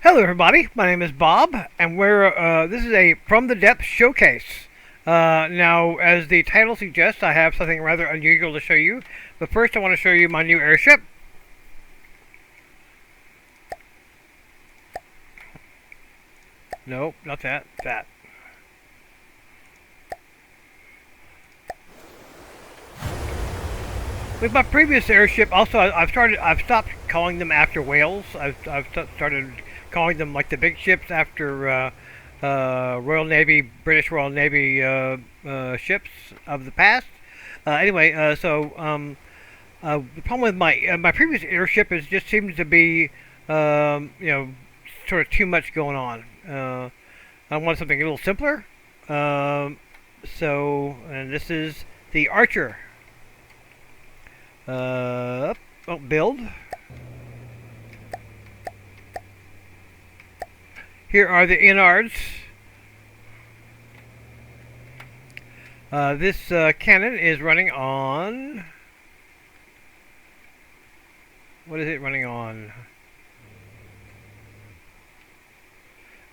Hello everybody, my name is Bob, and this is a From the Depths showcase. Now, as the title suggests, I have something rather unusual to show you, but first I want to show you my new airship. Nope, not that, that. With my previous airship, also I've stopped calling them after whales. I've started calling them like the big ships after Royal Navy, British Royal Navy ships of the past. The problem with my previous airship is just seems to be sort of too much going on. I want something a little simpler. And this is the Archer. Build. Here are the innards. This cannon is running on... What is it running on?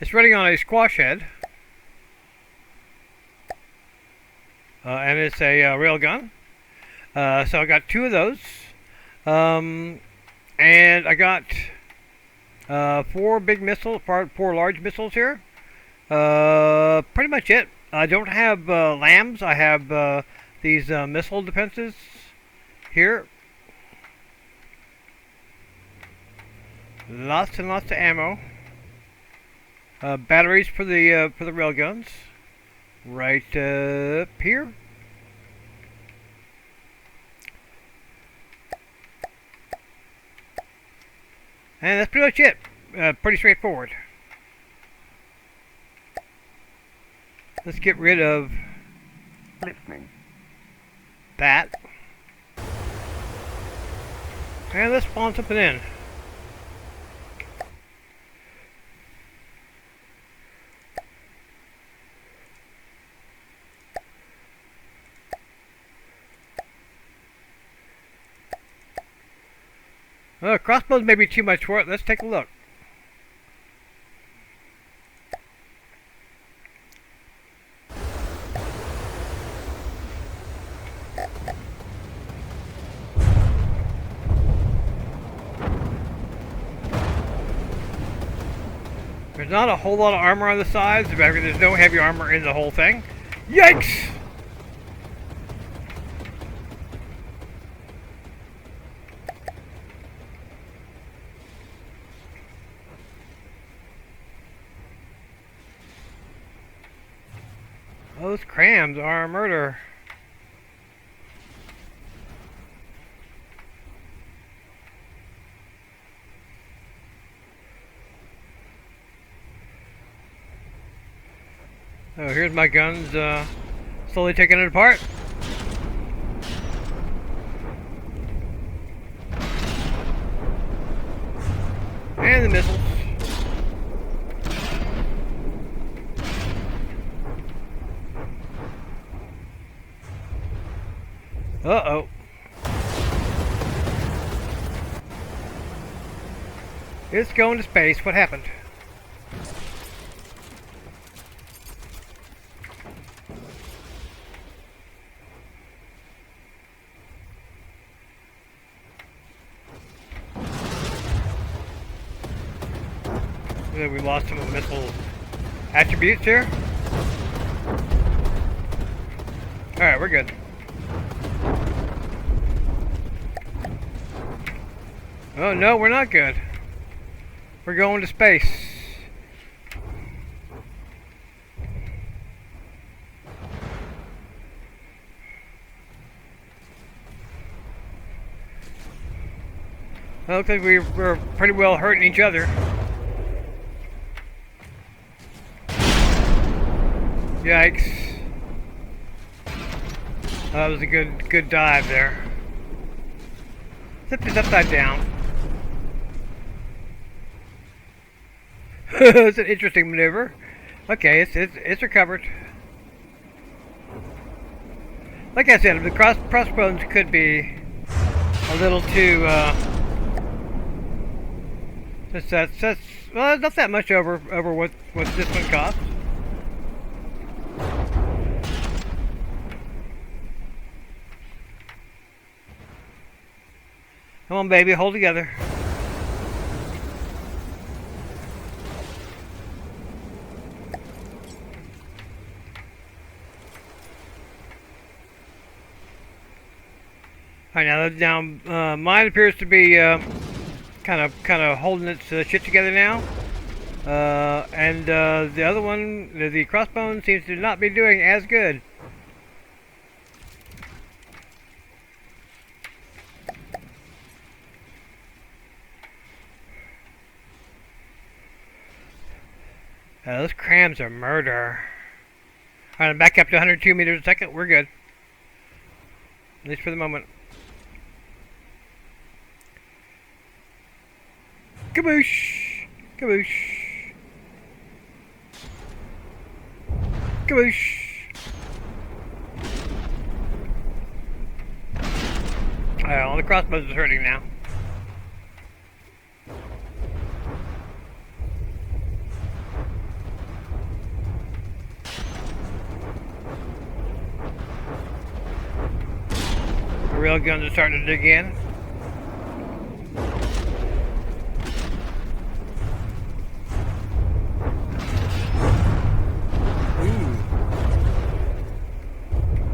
It's running on a squash head. And it's a railgun. So I got two of those. And I got... four big missiles, four large missiles here. Pretty much it. I don't have lambs. I have these missile defenses here. Lots and lots of ammo. Batteries for the railguns. Right up here. And that's pretty much it. Pretty straightforward. Let's get rid of that. And let's spawn something in. Crossbows may be too much for it. Let's take a look. There's not a whole lot of armor on the sides. There's no heavy armor in the whole thing. Yikes! Those CRAMs are a murder. Oh, here's my guns slowly taking it apart. And the missiles. Uh-oh. It's going to space. What happened? We lost some of the missile attributes here. Alright, we're good. Oh no, we're not good. We're going to space. Well, looks like we're pretty well hurting each other. Yikes. That was a good dive there. Flip this upside down. It's an interesting maneuver. Okay, it's recovered. Like I said, the crossbones could be a little too. That's well, not that much over what this one cost. Come on, baby, hold together. All right, now mine appears to be kind of holding its shit together now, and the other one, the crossbone, seems to not be doing as good. Those CRAMs are murder. Alright, I'm back up to 102 meters a second. We're good. At least for the moment. Kaboosh! Kaboosh! Kaboosh! All the crossbows is hurting now. The rail guns are starting to dig in.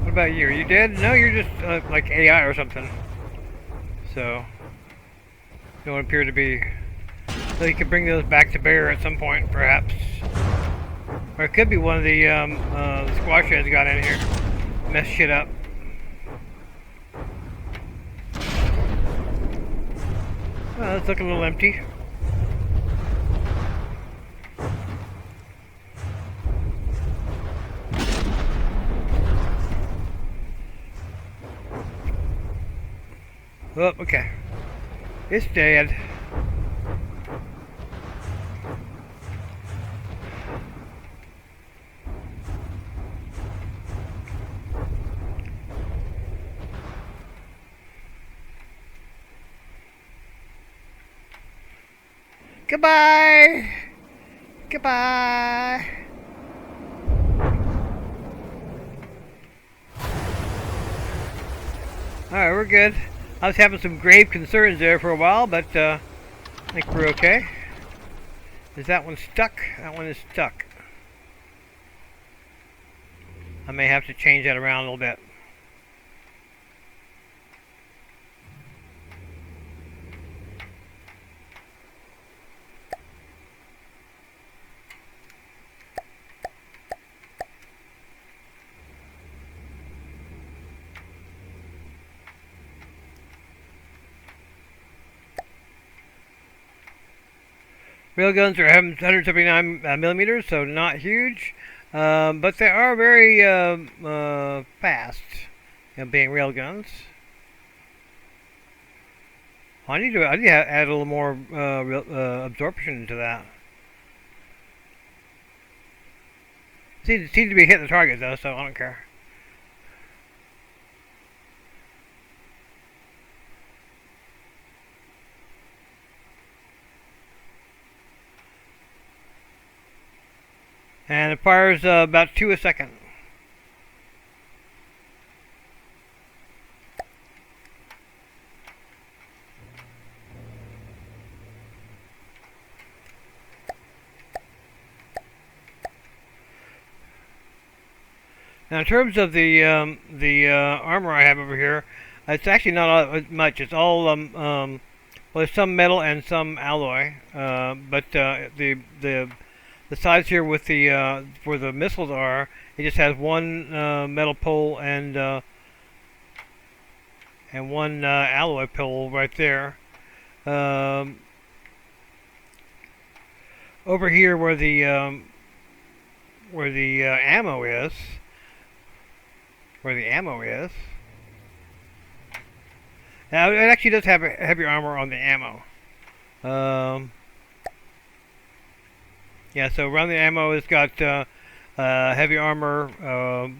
What about you? Are you dead? No, you're just like AI or something. So, you don't appear to be. So you could bring those back to bear at some point, perhaps. Or it could be one of the squash heads got in here, messed shit up. Well, let's look a little empty. Oh, okay. It's dead. Goodbye! Goodbye! Alright, we're good. I was having some grave concerns there for a while, but I think we're okay. Is that one stuck? That one is stuck. I may have to change that around a little bit. Railguns are 179 millimeters, so not huge, but they are very fast, being railguns. I need to add a little more absorption to that. Seems to be hitting the target though, so I don't care. And it fires about 2 a second. Now, in terms of the armor I have over here, it's actually not much. It's all well, there's some metal and some alloy, but the sides here with the where the missiles are, it just has one metal pole and one alloy pole right there. Over here where the ammo is, now it actually does have a heavy armor on the ammo. Yeah, so around the ammo it's got heavy armor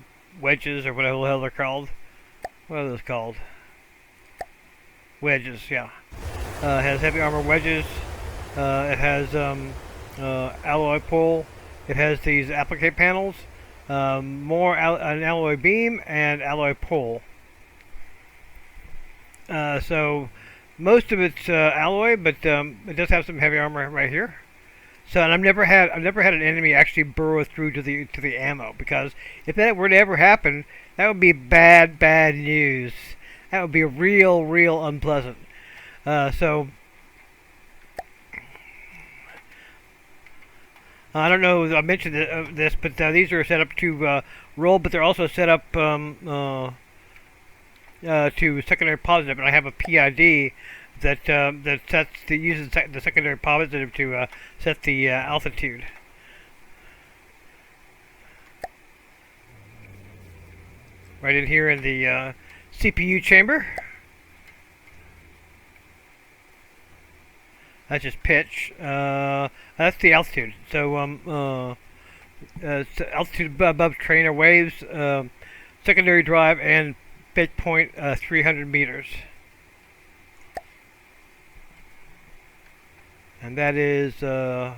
wedges, or whatever the hell they're called. What are those called? Wedges, yeah. Has heavy armor wedges. It has alloy pull. It has these applique panels, an alloy beam, and alloy pull. So most of it's alloy, but it does have some heavy armor right here. So, and I've never had an enemy actually burrow through to the ammo, because if that were to ever happen, that would be bad news. That would be real unpleasant. So I don't know if I mentioned this, but these are set up to roll, but they're also set up to secondary positive, and I have a PID that uses the secondary positive to set the altitude. Right in here in the CPU chamber. That's just pitch. That's the altitude. So altitude above trainer waves, secondary drive, and pitch point 300 meters. And that is the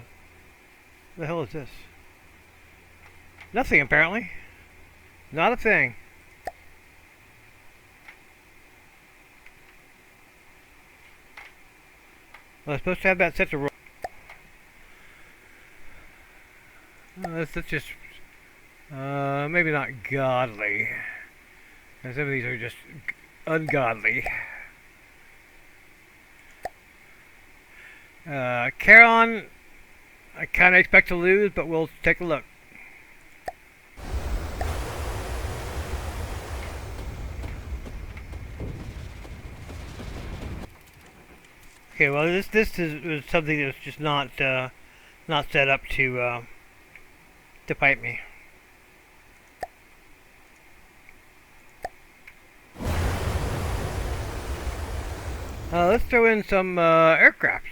hell is this? Nothing apparently. Not a thing. Well, I'm supposed to have that set to roll. That's just maybe not godly. And some of these are just ungodly. Charon, I kind of expect to lose, but we'll take a look. Okay, well this is something that's just not set up to fight me. Let's throw in some aircraft.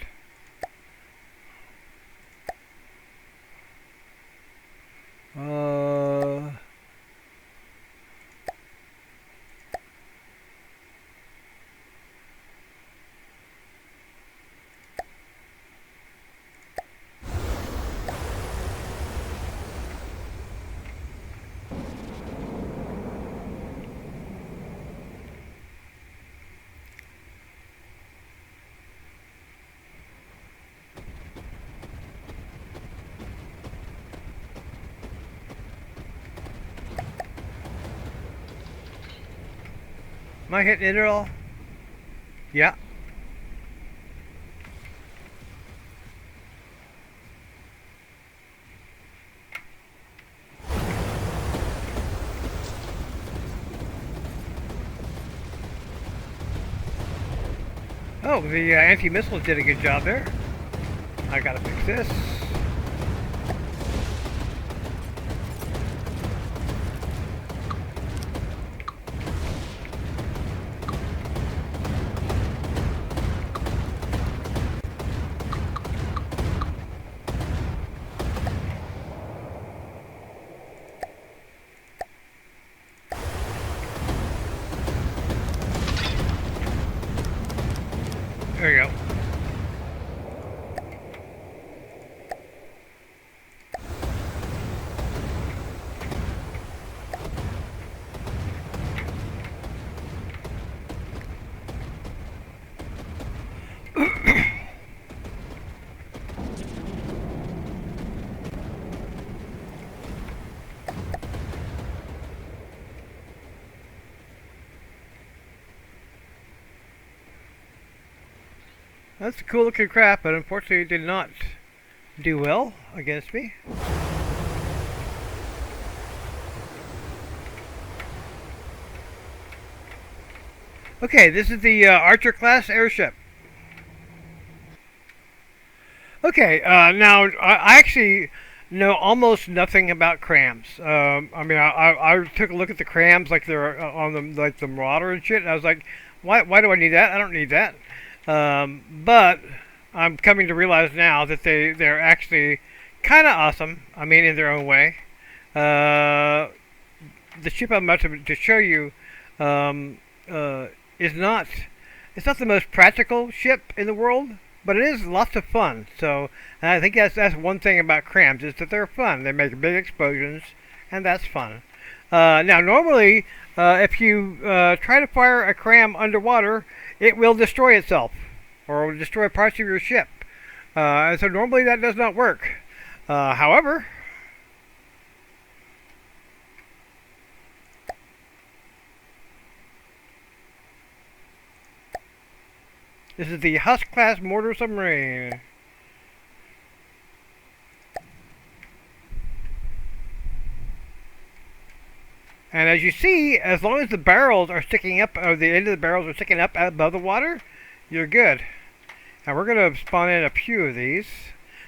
Am I hitting it at all? Yeah. Oh, the anti-missiles did a good job there. I gotta fix this. There you go. That's a cool looking craft, but unfortunately it did not do well against me. Okay, this is the Archer class airship. Okay, now I actually know almost nothing about CRAMs. I mean, I took a look at the CRAMs like they're on the like the mortar and shit, and I was like, why do I need that? I don't need that. But I'm coming to realize now that they're actually kind of awesome. I mean, in their own way. The ship I'm about to show you is not the most practical ship in the world. but it is lots of fun. So and I think that's one thing about CRAMs is that they're fun. They make big explosions, and that's fun. Now, normally, if you try to fire a CRAM underwater, it will destroy itself or will destroy parts of your ship. And so normally that does not work. However, this is the Husk class mortar submarine. And as you see, as long as the barrels are sticking up, or the end of the barrels are sticking up above the water, you're good. And we're going to spawn in a few of these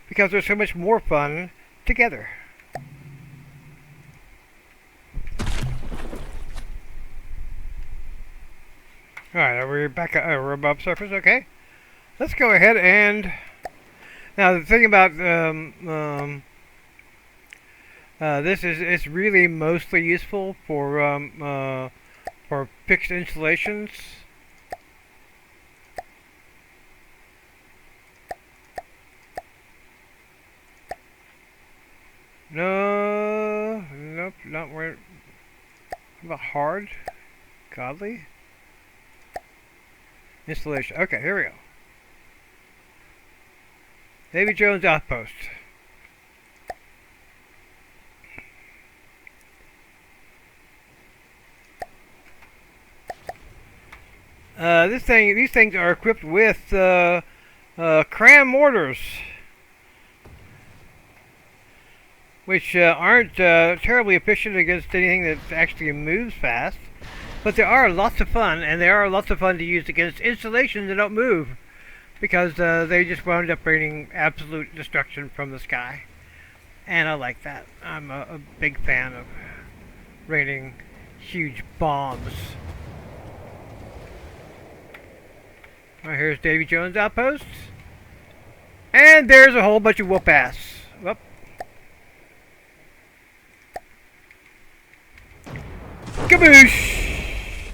because they're so much more fun together. Alright, we're back, we're above surface, okay. Let's go ahead and... Now the thing about this is it's really mostly useful for fixed installations. No, nope, not where. How about hard, godly installation? Okay, here we go. Davy Jones Outpost. These things are equipped with CRAM mortars, which aren't terribly efficient against anything that actually moves fast, but they are lots of fun, and they are lots of fun to use against installations that don't move, because they just wound up raining absolute destruction from the sky, and I like that. I'm a big fan of raining huge bombs. Alright, here's Davy Jones Outpost. And there's a whole bunch of whoop ass. Whoop. Kaboosh!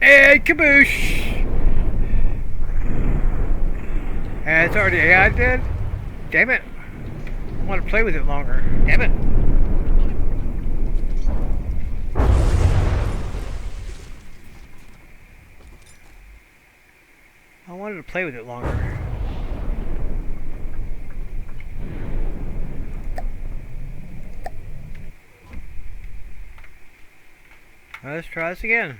And kaboosh! And it's already AI dead? Damn it. I want to play with it longer. Damn it. I wanted to play with it longer. Let's try this again.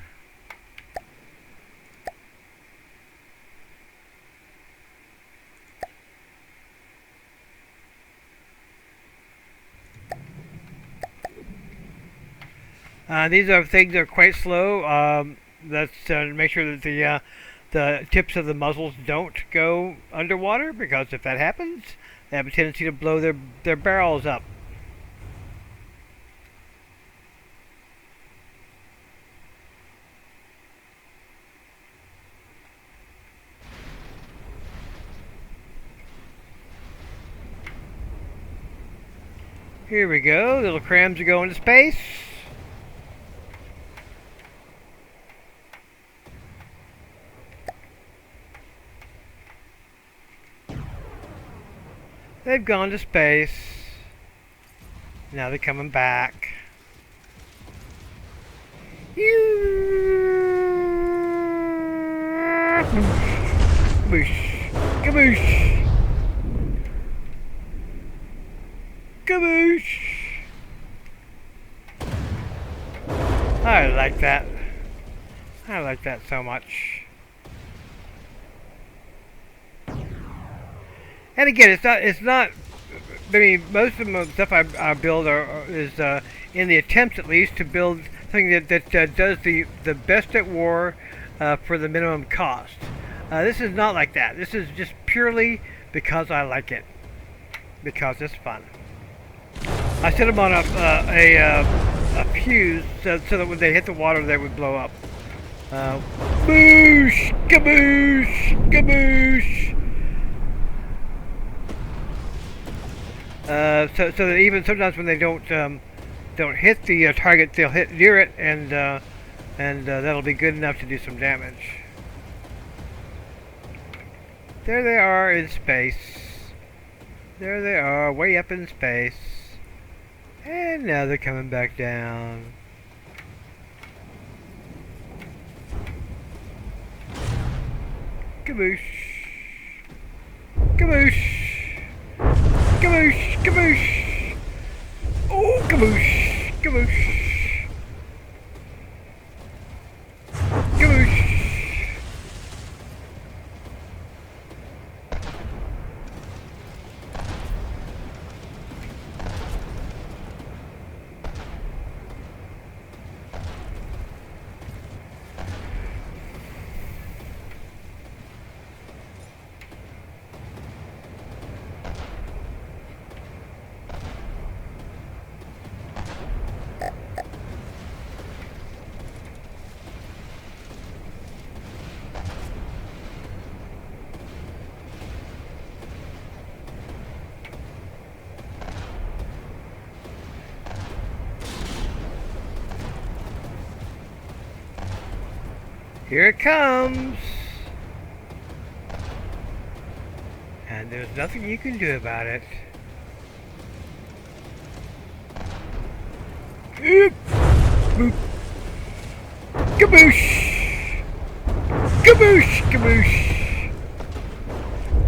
These are things that are quite slow. Let's make sure that the tips of the muzzles don't go underwater, because if that happens, they have a tendency to blow their barrels up. Here we go, little CRAMs are going to space. They've gone to space. Now they're coming back. Kaboosh! Kaboosh! Kaboosh! I like that. I like that so much. And again, it's not. I mean, most of the stuff I build is in the attempts, at least, to build something that does the best at war for the minimum cost. This is not like that. This is just purely because I like it, because it's fun. I set them on a fuse so that when they hit the water, they would blow up. Boosh! Kaboosh! Kaboosh! So that even sometimes when they don't hit the target, they'll hit near it, and that'll be good enough to do some damage. There they are in space. There they are, way up in space. And now they're coming back down. Kaboosh. Kaboosh. Kaboosh. Kaboosh. Oh, kaboosh. Kaboosh. Kaboosh. Here it comes! And there's nothing you can do about it. Boop! Kaboosh! Kaboosh! Kaboosh!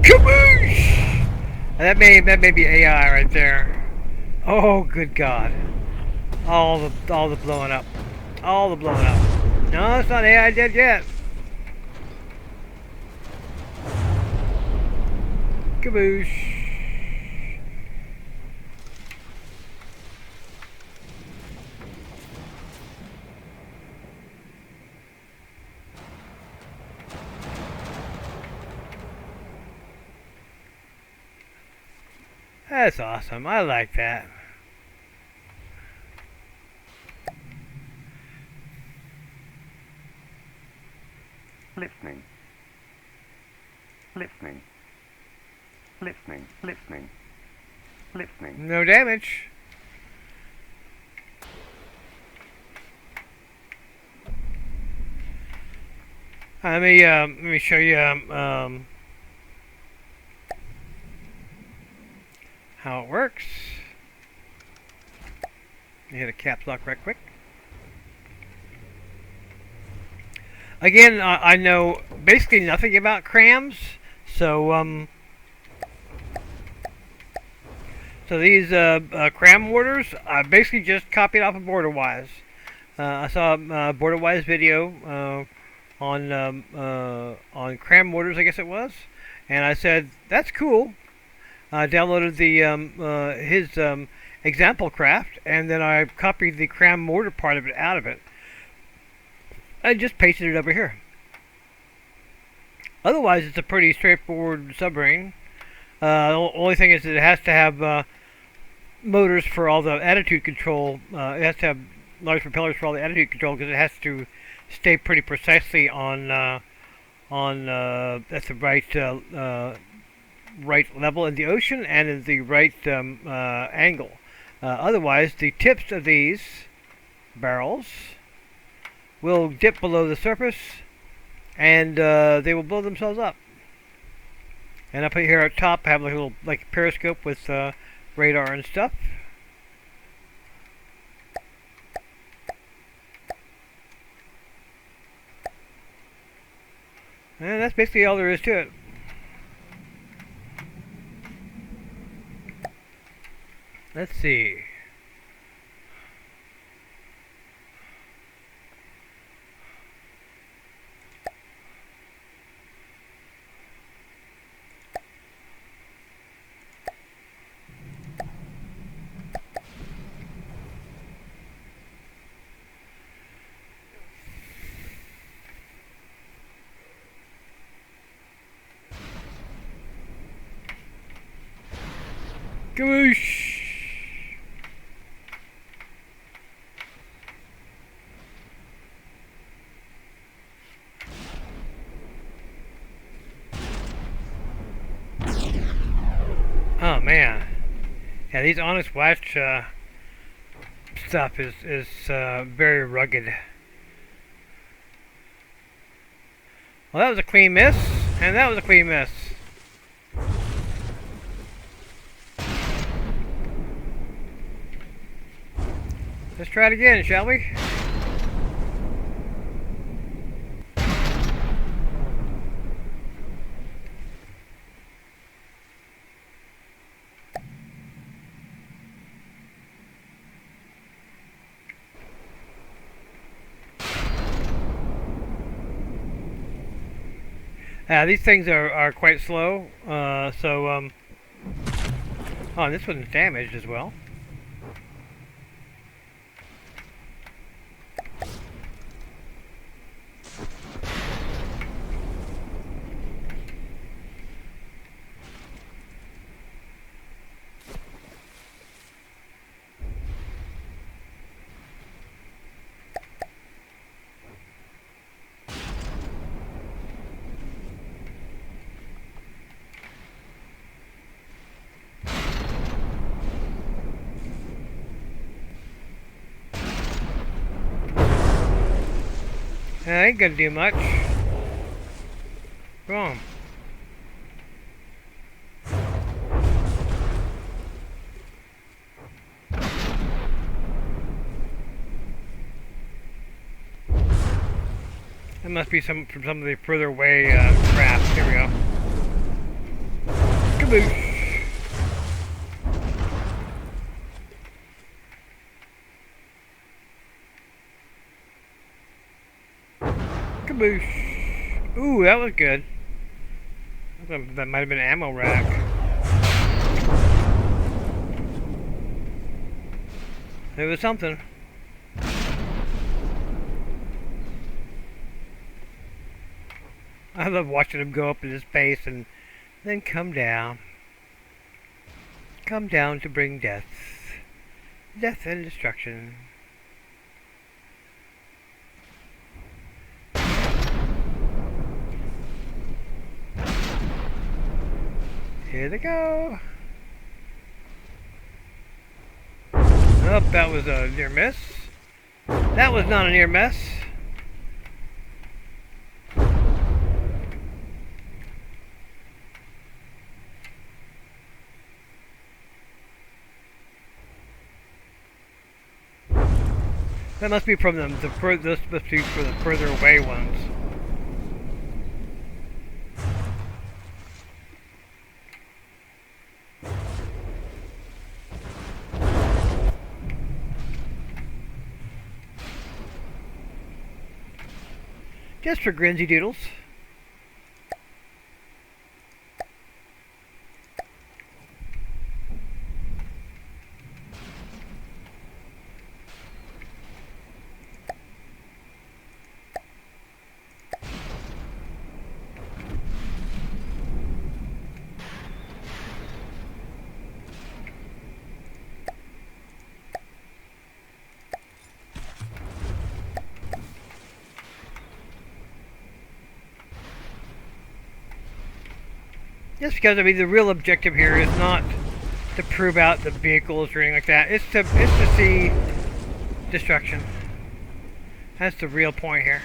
Kaboosh! That may be AI right there. Oh, good God! All the blowing up, all the blowing up. No, it's not AI dead yet. Kaboosh. That's awesome. I like that. Listening. Listening. Listening. Listening. Listening. No damage. Let me show you how it works. Hit a caps lock right quick. Again, I know basically nothing about CRAMs, so these CRAM mortars, I basically just copied off of BorderWise. I saw a BorderWise video on CRAM mortars, I guess it was, and I said that's cool. I downloaded the his example craft, and then I copied the CRAM mortar part of it out of it. I just pasted it over here. Otherwise, it's a pretty straightforward submarine. The only thing is that it has to have motors for all the attitude control. It has to have large propellers for all the attitude control because it has to stay pretty precisely on at the right level in the ocean and in the right angle. Otherwise, the tips of these barrels will dip below the surface, and they will blow themselves up. And up here at top, I have like a little periscope with radar and stuff. And that's basically all there is to it. Let's see. Kaboosh! Oh man, yeah, these Honest Watch stuff is very rugged. Well, that was a clean miss, and that was a clean miss. Let's try it again, shall we? These things are quite slow, oh, this one's damaged as well. Ain't gonna do much. Come on. That must be from some of the further away crafts. Here we go. Kaboosh! Kaboosh! Ooh, that was good. That might have been an ammo rack. It was something. I love watching him go up into space and then come down. Come down to bring death. Death and destruction. Here they go. Oh, that was a near miss. That was not a near miss. That must be from them. This must be for the further away ones. Just for grinsy doodles. Just because, I mean, the real objective here is not to prove out the vehicles or anything like that. It's to see destruction. That's the real point here.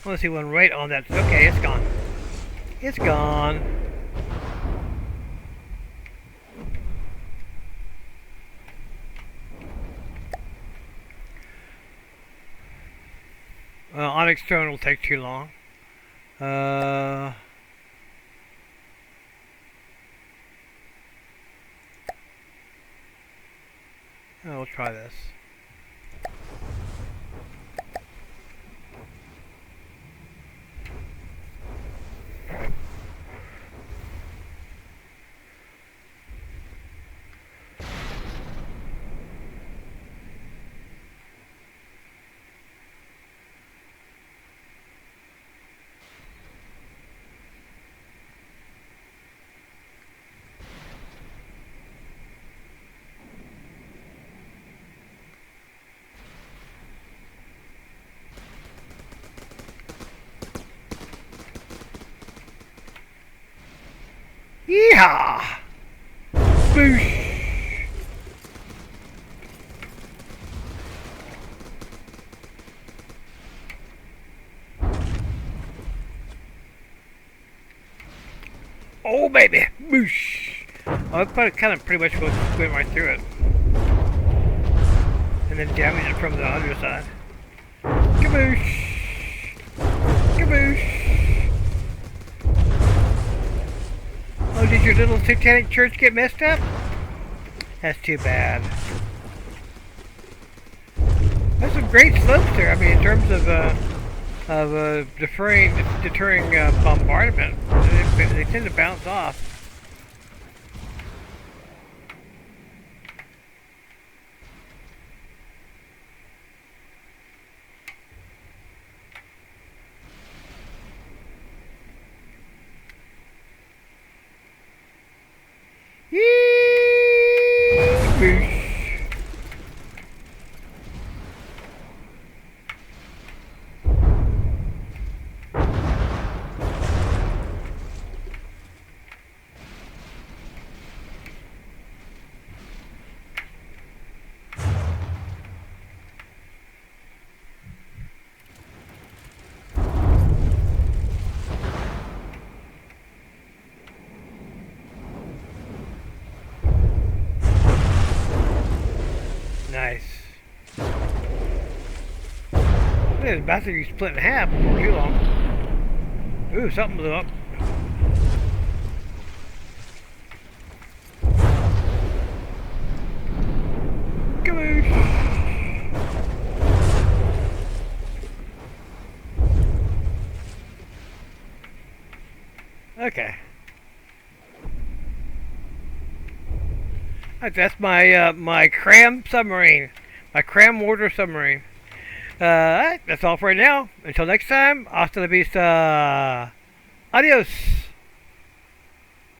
I want to see one right on that. Okay, it's gone. It's gone. Onyx Stone will take too long. We'll try this. Yeehaw! Boosh! Oh, baby. Boosh. Oh, it kind of pretty much goes went right through it. And then jamming it from the other side. Kaboosh. Kaboosh. Oh, did your little satanic church get messed up? That's too bad. There's some great slopes there. I mean, in terms of deterring bombardment, they tend to bounce off. Yee! Nice. This battery split in half before too long. Ooh, something blew up. Kaboosh! Okay. That's my my CRAM submarine, my CRAM mortar submarine. Alright, that's all for right now. Until next time, hasta la vista. Adios.